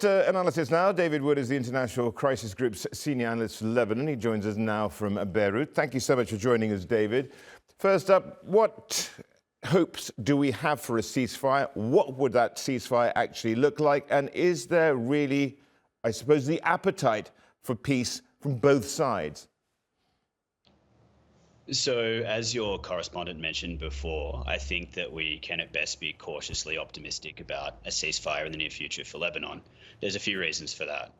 at analysis now. David Wood is the International Crisis Group's senior analyst for Lebanon. He joins us now from Beirut. Thank you so much for joining us, David. First up, what hopes do we have for a ceasefire? What would that ceasefire actually look like? And is there really, I suppose, the appetite for peace from both sides? So, as your correspondent mentioned before, I think that we can at best be cautiously optimistic about a ceasefire in the near future for Lebanon. There's a few reasons for that.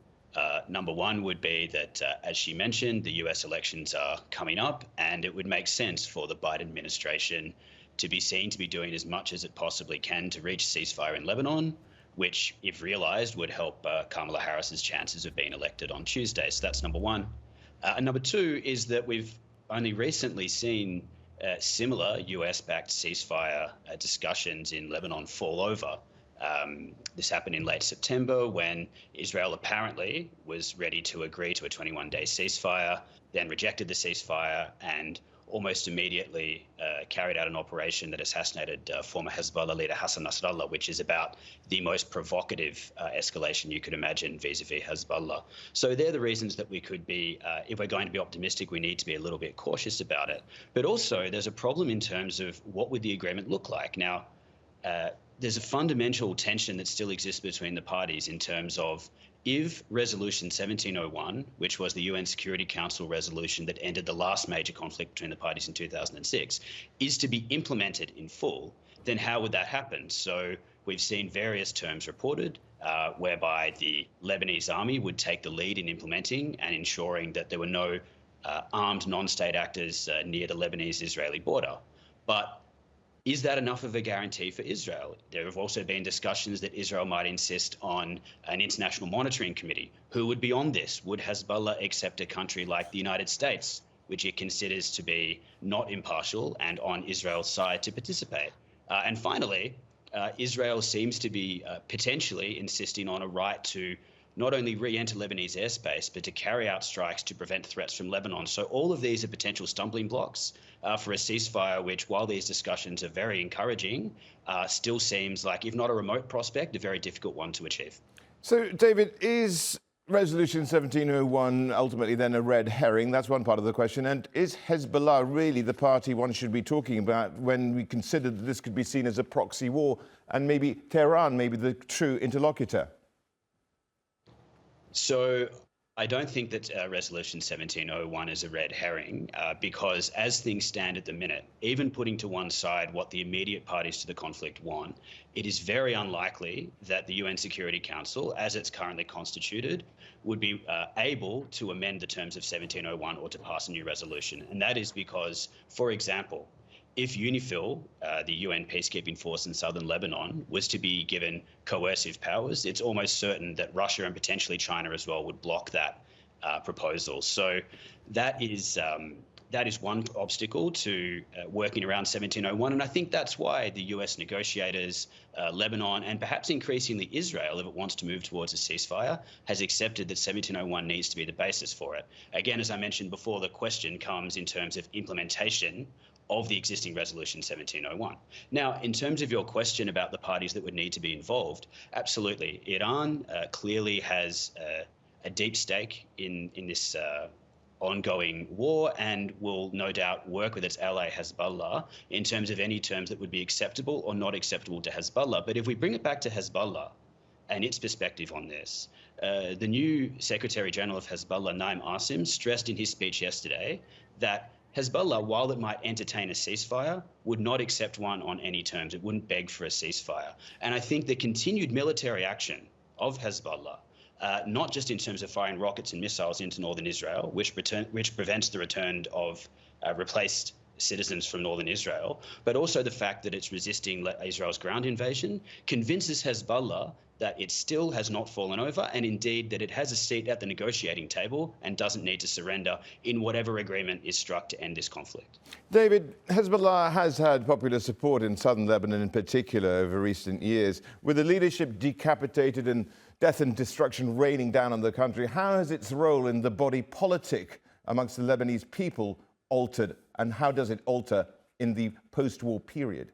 Number one would be that, as she mentioned, the US elections are coming up, and it would make sense for the Biden administration to be seen to be doing as much as it possibly can to reach a ceasefire in Lebanon, which, if realized, would help Kamala Harris's chances of being elected on Tuesday. So that's number one. And number two is that we've only recently seen similar US-backed ceasefire discussions in Lebanon fall over. This happened in late September when Israel apparently was ready to agree to a 21-day ceasefire, then rejected the ceasefire and almost immediately carried out an operation that assassinated former Hezbollah leader Hassan Nasrallah, which is about the most provocative escalation you could imagine vis-a-vis Hezbollah. So they're the reasons that we could be, if we're going to be optimistic, we need to be a little bit cautious about it. But also there's a problem in terms of what would the agreement look like. Now, there's a fundamental tension that still exists between the parties in terms of if Resolution 1701, which was the UN Security Council resolution that ended the last major conflict between the parties in 2006, is to be implemented in full, then how would that happen? So we've seen various terms reported whereby the Lebanese army would take the lead in implementing and ensuring that there were no armed non-state actors near the Lebanese-Israeli border. But is that enough of a guarantee for Israel? There have also been discussions that Israel might insist on an international monitoring committee. Who would be on this? Would Hezbollah accept a country like the United States, which it considers to be not impartial and on Israel's side, to participate? And finally, Israel seems to be potentially insisting on a right to not only re-enter Lebanese airspace, but to carry out strikes to prevent threats from Lebanon. So all of these are potential stumbling blocks for a ceasefire, which, while these discussions are very encouraging, still seems like, if not a remote prospect, a very difficult one to achieve. So, David, is Resolution 1701 ultimately then a red herring? That's one part of the question. And is Hezbollah really the party one should be talking about when we consider that this could be seen as a proxy war and maybe Tehran may be the true interlocutor? So I don't think that Resolution 1701 is a red herring because as things stand at the minute, even putting to one side what the immediate parties to the conflict want, it is very unlikely that the UN Security Council, as it's currently constituted, would be able to amend the terms of 1701 or to pass a new resolution. And that is because, for example, if UNIFIL, the UN peacekeeping force in southern Lebanon, was to be given coercive powers, it's almost certain that Russia and potentially China as well would block that proposal. So that is one obstacle to working around 1701. And I think that's why the US negotiators, Lebanon, and perhaps increasingly Israel, if it wants to move towards a ceasefire, has accepted that 1701 needs to be the basis for it. Again, as I mentioned before, the question comes in terms of implementation of the existing Resolution 1701. Now, in terms of your question about the parties that would need to be involved, absolutely. Iran clearly has a deep stake in this ongoing war and will no doubt work with its ally Hezbollah in terms of any terms that would be acceptable or not acceptable to Hezbollah. But if we bring it back to Hezbollah and its perspective on this, the new Secretary General of Hezbollah, Naim Qassem, stressed in his speech yesterday that Hezbollah, while it might entertain a ceasefire, would not accept one on any terms. It wouldn't beg for a ceasefire. And I think the continued military action of Hezbollah, not just in terms of firing rockets and missiles into northern Israel, which prevents the return of replaced citizens from northern Israel, but also the fact that it's resisting Israel's ground invasion, convinces Hezbollah that it still has not fallen over, and indeed that it has a seat at the negotiating table and doesn't need to surrender in whatever agreement is struck to end this conflict. David, Hezbollah has had popular support in southern Lebanon in particular over recent years. With the leadership decapitated and death and destruction raining down on the country, how has its role in the body politic amongst the Lebanese people altered, and how does it alter in the post-war period?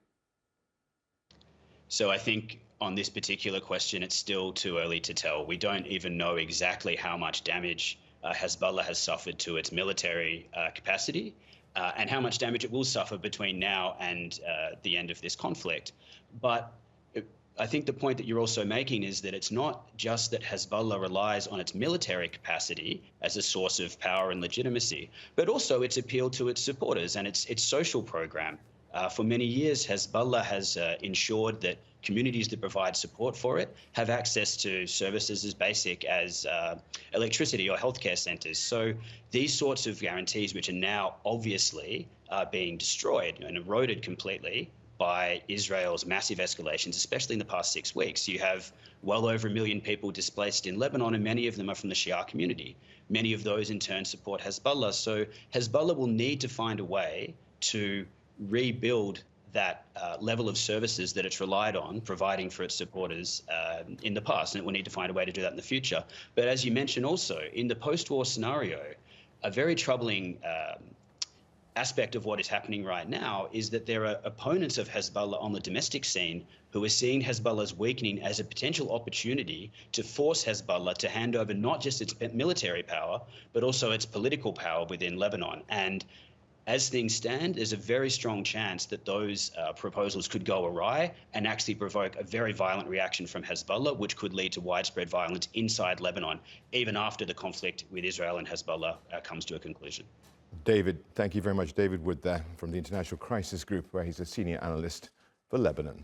So I think on this particular question, it's still too early to tell. We don't even know exactly how much damage Hezbollah has suffered to its military capacity and how much damage it will suffer between now and the end of this conflict. But I think the point that you're also making is that it's not just that Hezbollah relies on its military capacity as a source of power and legitimacy, but also its appeal to its supporters and its social program. For many years, Hezbollah has ensured that communities that provide support for it have access to services as basic as electricity or healthcare centers. So these sorts of guarantees, which are now obviously being destroyed and eroded completely by Israel's massive escalations, especially in the past 6 weeks. You have well over 1 million people displaced in Lebanon, and many of them are from the Shia community. Many of those in turn support Hezbollah. So Hezbollah will need to find a way to rebuild that level of services that it's relied on providing for its supporters in the past, and it will need to find a way to do that in the future. But as you mentioned also, in the post-war scenario, a very troubling aspect of what is happening right now is that there are opponents of Hezbollah on the domestic scene who are seeing Hezbollah's weakening as a potential opportunity to force Hezbollah to hand over not just its military power, but also its political power within Lebanon. And as things stand, there's a very strong chance that those proposals could go awry and actually provoke a very violent reaction from Hezbollah, which could lead to widespread violence inside Lebanon, even after the conflict with Israel and Hezbollah comes to a conclusion. David, thank you very much. David Wood there from the International Crisis Group, where he's a senior analyst for Lebanon.